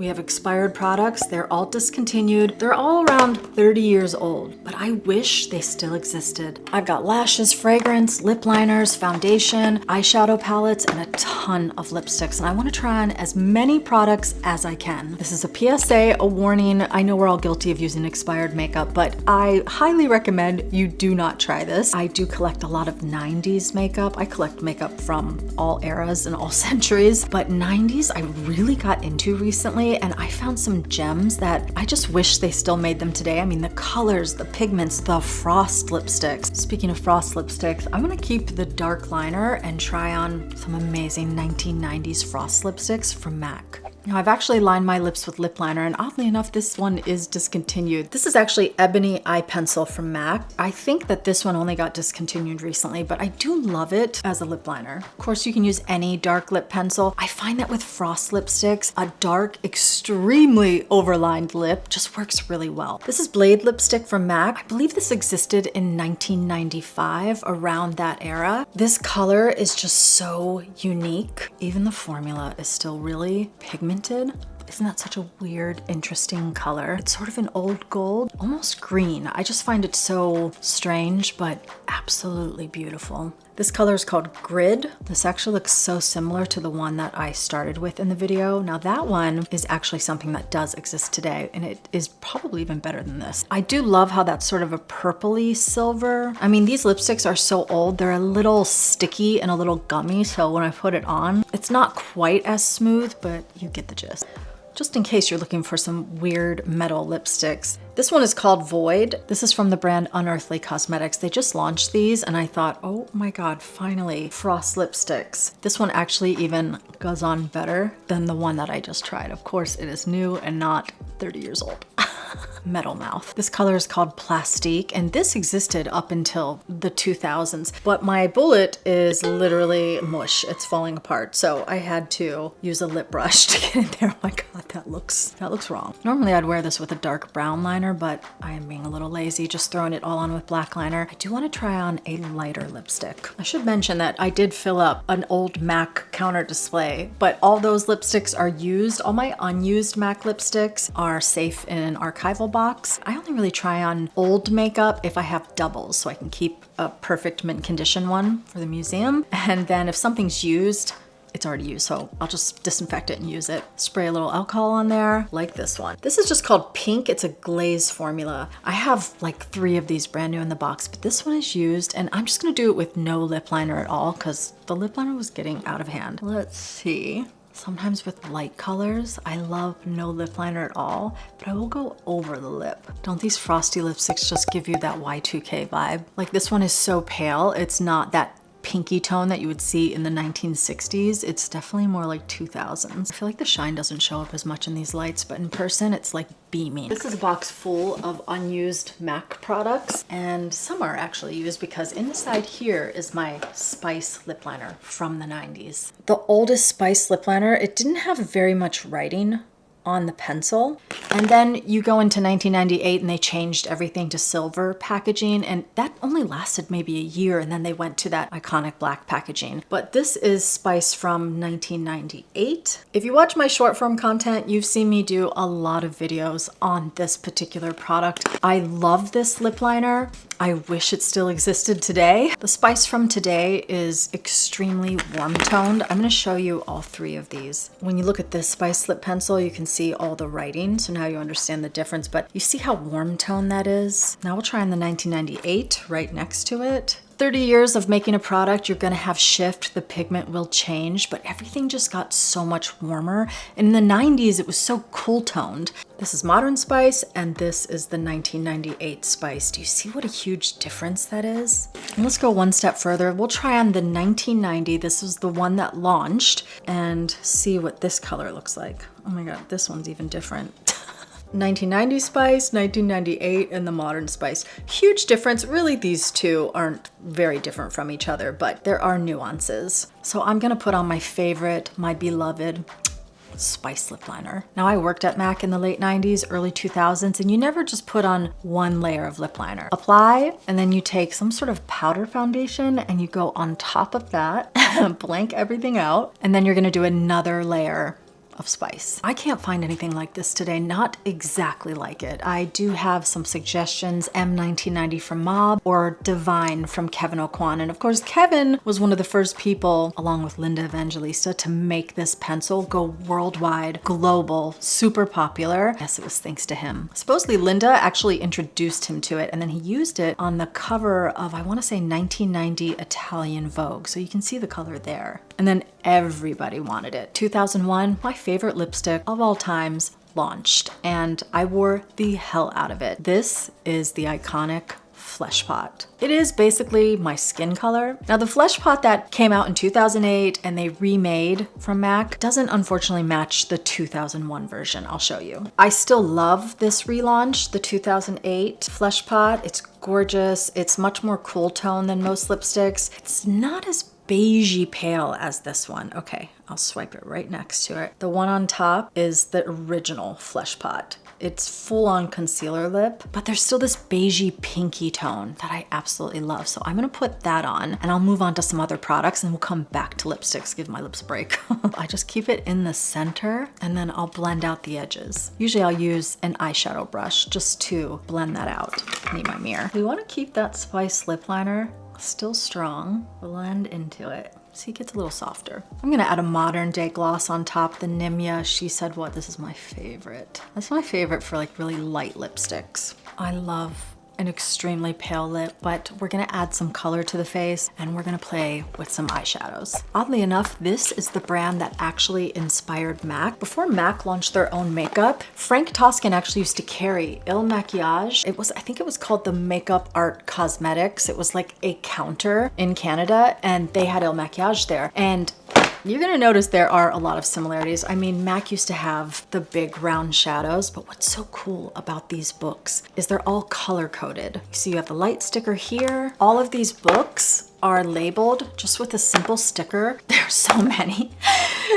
We have expired products, they're all discontinued. They're all around 30 years old, but I wish they still existed. I've got lashes, fragrance, lip liners, foundation, eyeshadow palettes, and a ton of lipsticks, and I want to try on as many products as I can. This is a PSA, a warning. I know we're all guilty of using expired makeup, but I highly recommend you do not try this. I do collect a lot of 90s makeup. I collect makeup from all eras and all centuries, but 90s I really got into recently, and I found some gems that I just wish they still made them today. I mean, the colors, the pigments, the frost lipsticks. Speaking of frost lipsticks, I'm gonna keep the dark liner and try on some amazing 1990s frost lipsticks from MAC. Now, I've actually lined my lips with lip liner, and oddly enough, this one is discontinued. This is actually Ebony Eye Pencil from MAC. I think that this one only got discontinued recently, but I do love it as a lip liner. Of course, you can use any dark lip pencil. I find that with frost lipsticks, a dark, extremely overlined lip just works really well. This is Blade Lipstick from MAC. I believe this existed in 1995, around that era. This color is just so unique. Even the formula is still really pigmented. Isn't that such a weird, interesting color? It's sort of an old gold, almost green. I just find it so strange, but absolutely beautiful. This color is called Grid. This actually looks so similar to the one that I started with in the video. Now that one is actually something that does exist today, and it is probably even better than this. I do love how that's sort of a purpley silver. I mean, these lipsticks are so old, they're a little sticky and a little gummy, so when I put it on, it's not quite as smooth, but you get the gist. Just in case you're looking for some weird metal lipsticks. This one is called Void. This is from the brand Unearthly Cosmetics. They just launched these and I thought, oh my God, finally, frost lipsticks. This one actually even goes on better than the one that I just tried. Of course, it is new and not 30 years old. Metal Mouth. This color is called Plastique, and this existed up until the 2000s, but my bullet is literally mush. It's falling apart, so I had to use a lip brush to get in there. Oh my God, that looks wrong. Normally I'd wear this with a dark brown liner, but I am being a little lazy, just throwing it all on with black liner. I do want to try on a lighter lipstick. I should mention that I did fill up an old MAC counter display, but all those lipsticks are used. All my unused MAC lipsticks are safe in an archival box. I only really try on old makeup if I have doubles, so I can keep a perfect mint condition one for the museum. And then if something's used, it's already used, so I'll just disinfect it and use it. Spray a little alcohol on there, like this one. This is just called Pink. It's a glaze formula. I have like 3 of these brand new in the box, but this one is used, and I'm just gonna do it with no lip liner at all because the lip liner was getting out of hand. Let's see. Sometimes with light colors, I love no lip liner at all, but I will go over the lip. Don't these frosty lipsticks just give you that Y2K vibe? Like this one is so pale, it's not that pinky tone that you would see in the 1960s. It's definitely more like 2000s. I feel like the shine doesn't show up as much in these lights, but in person it's like beaming. This is a box full of unused MAC products, and some are actually used because inside here is my Spice lip liner from the 90s. The oldest Spice lip liner, it didn't have very much writing on the pencil. And then you go into 1998 and they changed everything to silver packaging, and that only lasted maybe a year, and then they went to that iconic black packaging. But this is Spice from 1998. If you watch my short form content, you've seen me do a lot of videos on this particular product. I love this lip liner. I wish it still existed today. The Spice from today is extremely warm toned. I'm gonna show you all 3 of these. When you look at this Spice lip pencil, you can see all the writing, so now you understand the difference, but you see how warm toned that is? Now we'll try on the 1998 right next to it. 30 years of making a product, you're gonna have shift, the pigment will change, but everything just got so much warmer. In the 90s, it was so cool toned. This is Modern Spice, and this is the 1998 Spice. Do you see what a huge difference that is? And let's go one step further. We'll try on the 1990. This is the one that launched, and see what this color looks like. Oh my God, this one's even different. 1990 Spice, 1998, and the Modern Spice. Huge difference. Really, these two aren't very different from each other, but there are nuances. So I'm gonna put on my favorite, my beloved Spice lip liner. Now, I worked at MAC in the late 90s, early 2000s, and you never just put on one layer of lip liner. Apply, and then you take some sort of powder foundation and you go on top of that, blank everything out, and then you're gonna do another layer of spice. I can't find anything like this today, not exactly like it. I do have some suggestions, M1990 from Mob or Divine from Kevin O'Quan. And of course, Kevin was one of the first people, along with Linda Evangelista, to make this pencil go worldwide, global, super popular. Yes, it was thanks to him. Supposedly Linda actually introduced him to it, and then he used it on the cover of, I want to say, 1990 Italian Vogue. So you can see the color there. And then everybody wanted it. 2001, my favorite lipstick of all times, launched, and I wore the hell out of it. This is the iconic Flesh Pot. It is basically my skin color. Now the Flesh Pot that came out in 2008 and they remade from MAC doesn't unfortunately match the 2001 version. I'll show you. I still love this relaunch, the 2008 Flesh Pot. It's gorgeous. It's much more cool tone than most lipsticks. It's not as beigey pale as this one. Okay, I'll swipe it right next to it. The one on top is the original Flesh Pot. It's full on concealer lip, but there's still this beigey pinky tone that I absolutely love. So I'm gonna put that on and I'll move on to some other products and we'll come back to lipsticks, give my lips a break. I just keep it in the center and then I'll blend out the edges. Usually I'll use an eyeshadow brush just to blend that out. I need my mirror. We wanna keep that Spice lip liner still strong, blend into it. See, it gets a little softer. I'm gonna add a modern day gloss on top, the Nimya She Said What. This is my favorite. That's my favorite for like really light lipsticks. I love an extremely pale lip, but we're gonna add some color to the face and we're gonna play with some eyeshadows. Oddly enough, this is the brand that actually inspired MAC. Before MAC launched their own makeup, Frank Toscan actually used to carry Il Maquillage. I think it was called the Makeup Art Cosmetics. It was like a counter in Canada and they had Il Maquillage there. And you're gonna notice there are a lot of similarities. I mean, MAC used to have the big round shadows, but what's so cool about these books is they're all color coded. So you have the light sticker here. All of these books are labeled just with a simple sticker. There's so many.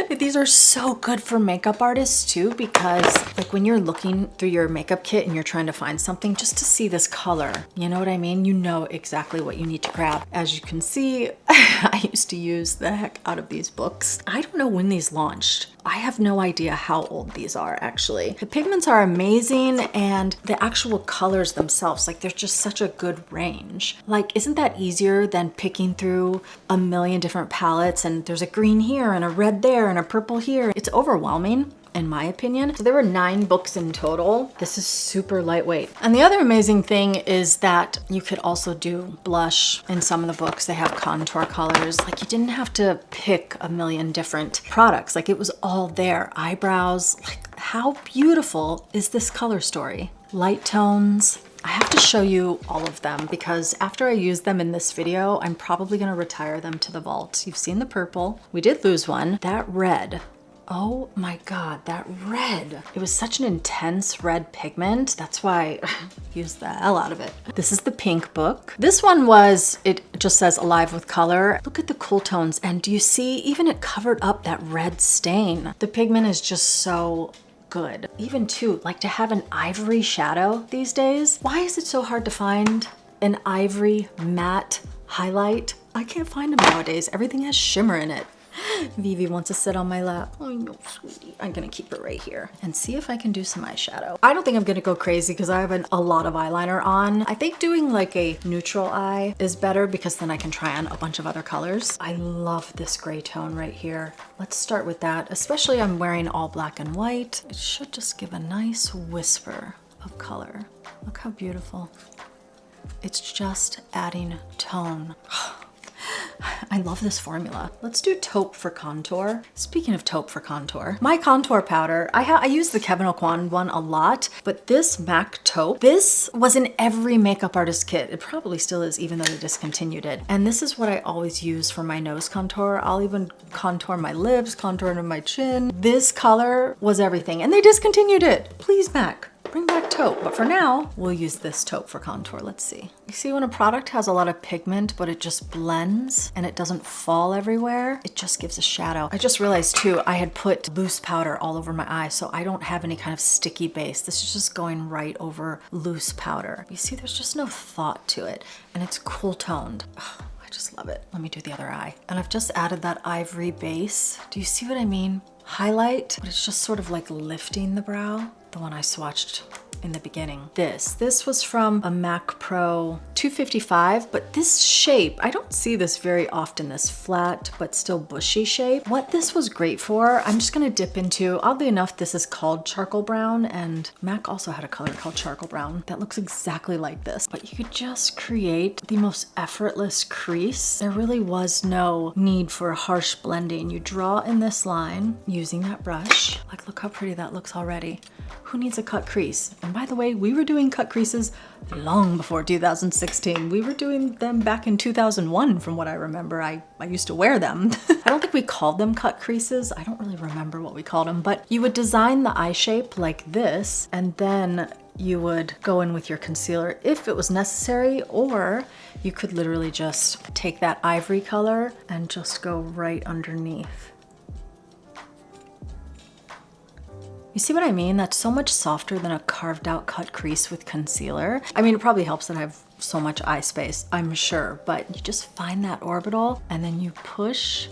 These are so good for makeup artists too, because like when you're looking through your makeup kit and you're trying to find something just to see this color, you know what I mean? You know exactly what you need to grab. As you can see, I used to use the heck out of these books. I don't know when these launched. I have no idea how old these are actually. The pigments are amazing and the actual colors themselves, like there's just such a good range. Like, isn't that easier than picking through a million different palettes and there's a green here and a red there and a purple here? It's overwhelming, in my opinion. So there were 9 books in total. This is super lightweight. And the other amazing thing is that you could also do blush in some of the books. They have contour colors. Like you didn't have to pick a million different products. Like it was all there. Eyebrows, like how beautiful is this color story? Light tones. I have to show you all of them because after I use them in this video, I'm probably gonna retire them to the vault. You've seen the purple. We did lose one. That red. Oh my God, that red. It was such an intense red pigment. That's why I used the hell out of it. This is the pink book. This one was, it just says Alive with Color. Look at the cool tones. And do you see, even it covered up that red stain. The pigment is just so good. Even too, like to have an ivory shadow these days. Why is it so hard to find an ivory matte highlight? I can't find them nowadays. Everything has shimmer in it. Vivi wants to sit on my lap. Oh no, sweetie. I'm gonna keep it right here and see if I can do some eyeshadow. I don't think I'm gonna go crazy because I have a lot of eyeliner on. I think doing like a neutral eye is better because then I can try on a bunch of other colors. I love this gray tone right here. Let's start with that, especially I'm wearing all black and white. It should just give a nice whisper of color. Look how beautiful. It's just adding tone. I love this formula. Let's do taupe for contour. Speaking of taupe for contour, my contour powder, I use the Kevin O'Quan one a lot, but this MAC taupe, this was in every makeup artist kit. It probably still is, even though they discontinued it. And this is what I always use for my nose contour. I'll even contour my lips, contour under my chin. This color was everything, and they discontinued it. Please, MAC. Bring back taupe, but for now, we'll use this taupe for contour. Let's see. You see when a product has a lot of pigment, but it just blends and it doesn't fall everywhere, it just gives a shadow. I just realized too, I had put loose powder all over my eye, so I don't have any kind of sticky base. This is just going right over loose powder. You see, there's just no thought to it, and it's cool toned. Ugh. Just love it. Let me do the other eye. And I've just added that ivory base. Do you see what I mean? highlight, but it's just sort of like lifting the brow. The one I swatched in the beginning. This was from a MAC Pro 255, but this shape, I don't see this very often, this flat but still bushy shape. What this was great for, I'm just gonna dip into, oddly enough, this is called charcoal brown, and MAC also had a color called charcoal brown that looks exactly like this, but you could just create the most effortless crease. There really was no need for a harsh blending. You draw in this line using that brush. Like, look how pretty that looks already. Who needs a cut crease? And by the way, we were doing cut creases long before 2016. We were doing them back in 2001 from what I remember. I used to wear them. I don't think we called them cut creases. I don't really remember what we called them, but you would design the eye shape like this, and then you would go in with your concealer if it was necessary, or you could literally just take that ivory color and just go right underneath. You see what I mean? That's so much softer than a carved out cut crease with concealer. I mean, it probably helps that I have so much eye space, I'm sure, but you just find that orbital and then you push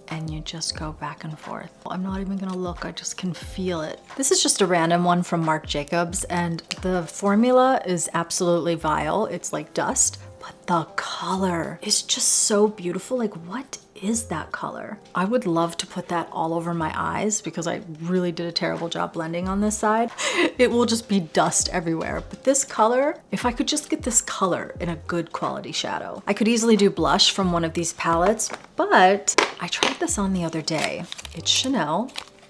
and you just go back and forth. I'm not even gonna look, I just can feel it. This is just a random one from Marc Jacobs, and the formula is absolutely vile. It's like dust, but the color is just so beautiful. Like, what is that color? I would love to put that all over my eyes because I really did a terrible job blending on this side. It will just be dust everywhere. But this color, if I could just get this color in a good quality shadow. I could easily do blush from one of these palettes, but I tried this on the other day. It's Chanel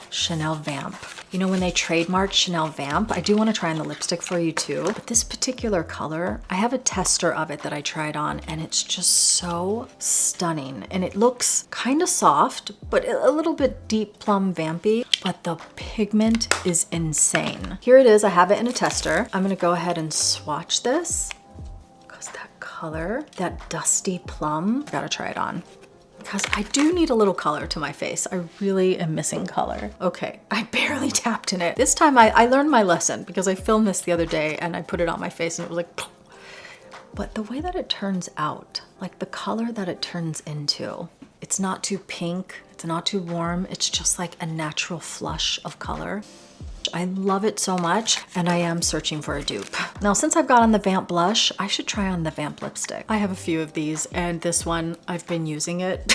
Vamp. You know, when they trademarked Chanel Vamp, I do want to try on the lipstick for you too. But this particular color, I have a tester of it that I tried on, and it's just so stunning. And it looks kind of soft, but a little bit deep plum vampy, but the pigment is insane. Here it is, I have it in a tester. I'm gonna go ahead and swatch this, because that color, that dusty plum, gotta try it on. Because I do need a little color to my face. I really am missing color. Okay, I barely tapped in it. This time I learned my lesson because I filmed this the other day and I put it on my face and it was like, but the way that it turns out, like the color that it turns into, it's not too pink, it's not too warm, it's just like a natural flush of color. I love it so much, and I am searching for a dupe. Now, since I've got on the Vamp blush, I should try on the Vamp lipstick. I have a few of these, and this one, I've been using it.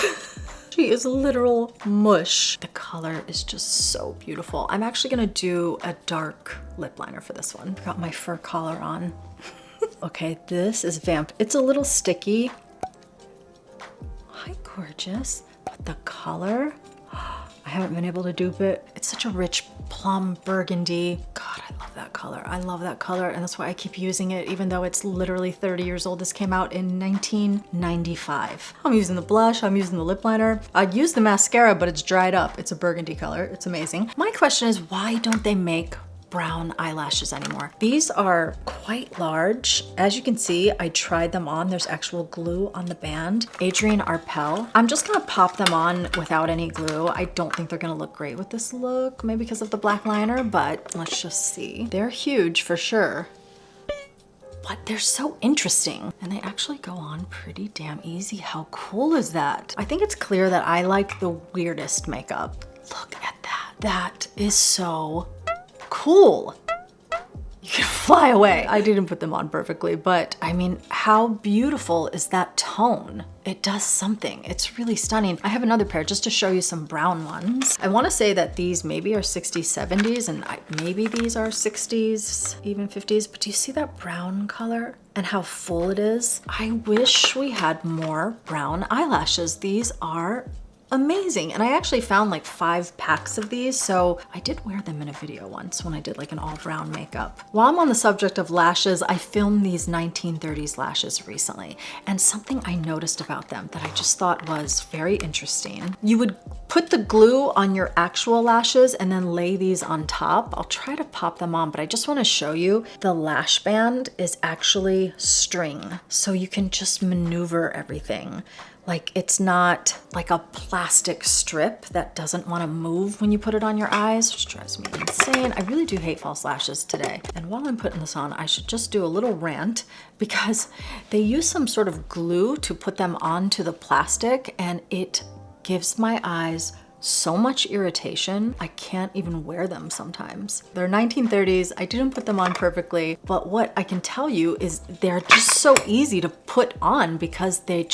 She is literal mush. The color is just so beautiful. I'm actually gonna do a dark lip liner for this one. Got my fur collar on. Okay, this is Vamp. It's a little sticky. Hi, gorgeous. But the color, I haven't been able to dupe it. It's such a rich plum burgundy. God, I love that color. I love that color, and that's why I keep using it, even though it's literally 30 years old. This came out in 1995. I'm using the blush, I'm using the lip liner. I'd use the mascara, but it's dried up. It's a burgundy color. It's amazing. My question is, why don't they make brown eyelashes anymore? These are quite large. As you can see, I tried them on. There's actual glue on the band. Adrienne Arpel. I'm just gonna pop them on without any glue. I don't think they're gonna look great with this look, maybe because of the black liner, but let's just see. They're huge for sure, but they're so interesting. And they actually go on pretty damn easy. How cool is that? I think it's clear that I like the weirdest makeup. Look at that. That is so cool. You can fly away. I didn't put them on perfectly, but I mean, how beautiful is that tone? It does something. It's really stunning. I have another pair just to show you some brown ones. I want to say that these maybe are 60s, 70s, and maybe these are 60s, even 50s, but do you see that brown color and how full it is? I wish we had more brown eyelashes. These are amazing. And I actually found like 5 packs of these, so I did wear them in a video once when I did like an all brown makeup. While I'm on the subject of lashes, I filmed these 1930s lashes recently, and something I noticed about them that I just thought was very interesting. You would put the glue on your actual lashes and then lay these on top. I'll try to pop them on, but I just want to show you the lash band is actually string, so you can just maneuver everything. Like, it's not like a plastic strip that doesn't want to move when you put it on your eyes, which drives me insane. I really do hate false lashes today. And while I'm putting this on, I should just do a little rant because they use some sort of glue to put them onto the plastic, and it gives my eyes so much irritation. I can't even wear them sometimes. They're 1930s. I didn't put them on perfectly, but what I can tell you is they're just so easy to put on because they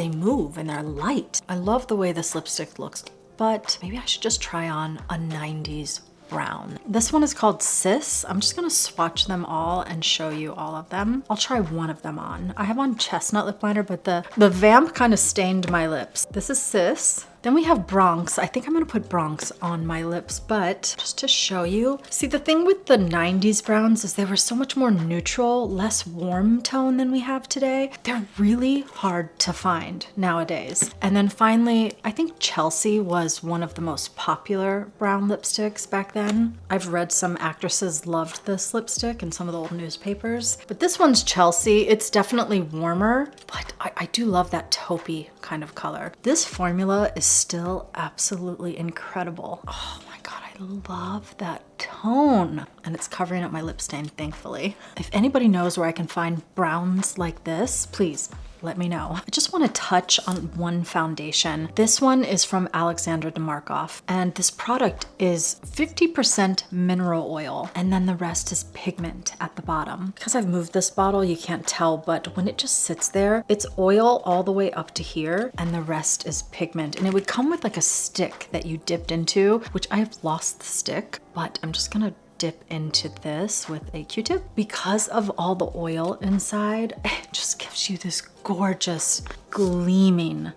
move and they're light. I love the way this lipstick looks, but maybe I should just try on a 90s brown. This one is called Sis. I'm just gonna swatch them all and show you all of them. I'll try one of them on. I have on chestnut lip liner, but the vamp kind of stained my lips. This is Sis. Then we have Bronx. I think I'm gonna put Bronx on my lips, but just to show you. See, the thing with the 90s browns is they were so much more neutral, less warm tone than we have today. They're really hard to find nowadays. And then finally, I think Chelsea was one of the most popular brown lipsticks back then. I've read some actresses loved this lipstick in some of the old newspapers, but this one's Chelsea. It's definitely warmer, but I do love that taupey kind of color. This formula is still absolutely incredible. Oh my God, I love that tone. And it's covering up my lip stain, thankfully. If anybody knows where I can find browns like this, please let me know. I just want to touch on one foundation. This one is from Alexandra DeMarkov, and this product is 50% mineral oil, and then the rest is pigment at the bottom. Because I've moved this bottle, you can't tell, but when it just sits there, it's oil all the way up to here, and the rest is pigment. And it would come with like a stick that you dipped into, which I have lost the stick, but I'm just gonna dip into this with a Q-tip. Because of all the oil inside, it just gives you this gorgeous gleaming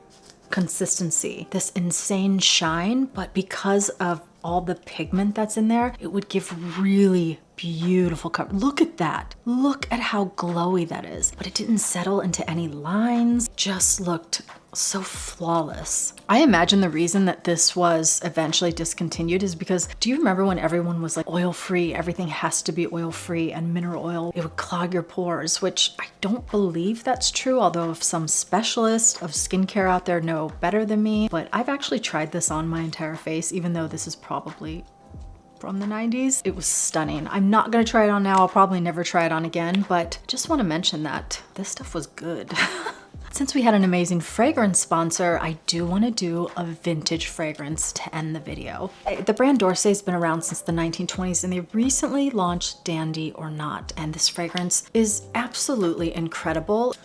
consistency, this insane shine, but because of all the pigment that's in there, it would give really beautiful cover. Look at that. Look at how glowy that is. But it didn't settle into any lines, just looked so flawless. I imagine the reason that this was eventually discontinued is because, do you remember when everyone was like oil-free, everything has to be oil-free, and mineral oil, it would clog your pores, which I don't believe that's true, although if some specialist of skincare out there know better than me. But I've actually tried this on my entire face, even though this is probably from the 90s. It was stunning. I'm not gonna try it on now. I'll probably never try it on again, but just want to mention that this stuff was good. Since we had an amazing fragrance sponsor, I do want to do a vintage fragrance to end the video. The brand Dorsey's been around since the 1920s, and they recently launched Dandy or Not, and this fragrance is absolutely incredible.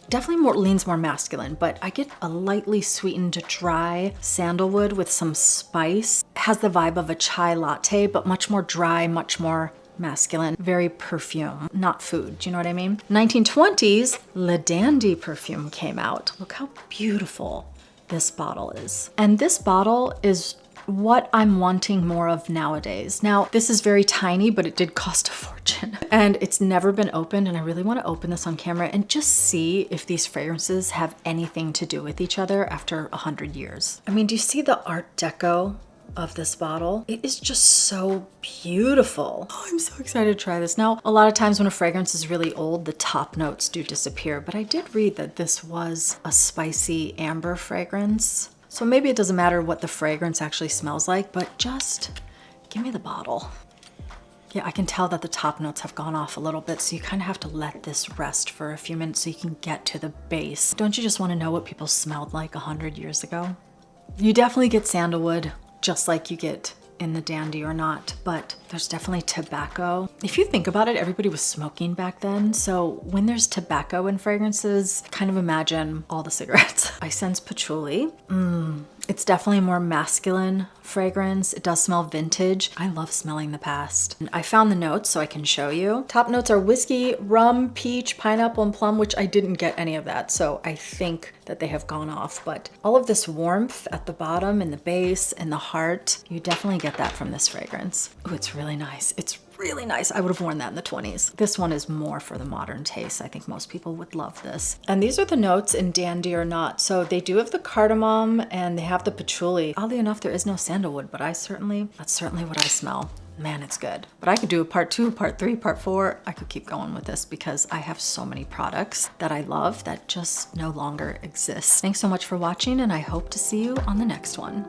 Definitely leans more masculine, but I get a lightly sweetened dry sandalwood with some spice. It has the vibe of a chai latte, but much more dry, much more masculine, very perfume, not food. Do you know what I mean? 1920s, Le Dandy perfume came out. Look how beautiful this bottle is. And this bottle is what I'm wanting more of nowadays. Now, this is very tiny, but it did cost a fortune. And it's never been opened, and I really want to open this on camera and just see if these fragrances have anything to do with each other after 100 years. I mean, do you see the Art Deco of this bottle? It is just so beautiful. Oh, I'm so excited to try this. Now, a lot of times when a fragrance is really old, the top notes do disappear, but I did read that this was a spicy amber fragrance. So maybe it doesn't matter what the fragrance actually smells like, but just give me the bottle. Yeah, I can tell that the top notes have gone off a little bit, so you kind of have to let this rest for a few minutes so you can get to the base. Don't you just want to know what people smelled like 100 years ago? You definitely get sandalwood, just like you get in the Dandy or Not, but there's definitely tobacco. If you think about it, everybody was smoking back then, so when there's tobacco in fragrances, kind of imagine all the cigarettes. I sense patchouli. It's definitely a more masculine fragrance. It does smell vintage. I love smelling the past. And I found the notes so I can show you. Top notes are whiskey, rum, peach, pineapple, and plum, which I didn't get any of that, so I think that they have gone off. But all of this warmth at the bottom and the base and the heart, you definitely get that from this fragrance. Oh, it's really nice. It's really nice. I would have worn that in the 20s. This one is more for the modern taste. I think most people would love this. And these are the notes in Dandy or Not. So they do have the cardamom and they have the patchouli. Oddly enough, there is no sandalwood, but that's certainly what I smell. Man, it's good. But I could do a part 2, part 3, part 4. I could keep going with this because I have so many products that I love that just no longer exist. Thanks so much for watching, and I hope to see you on the next one.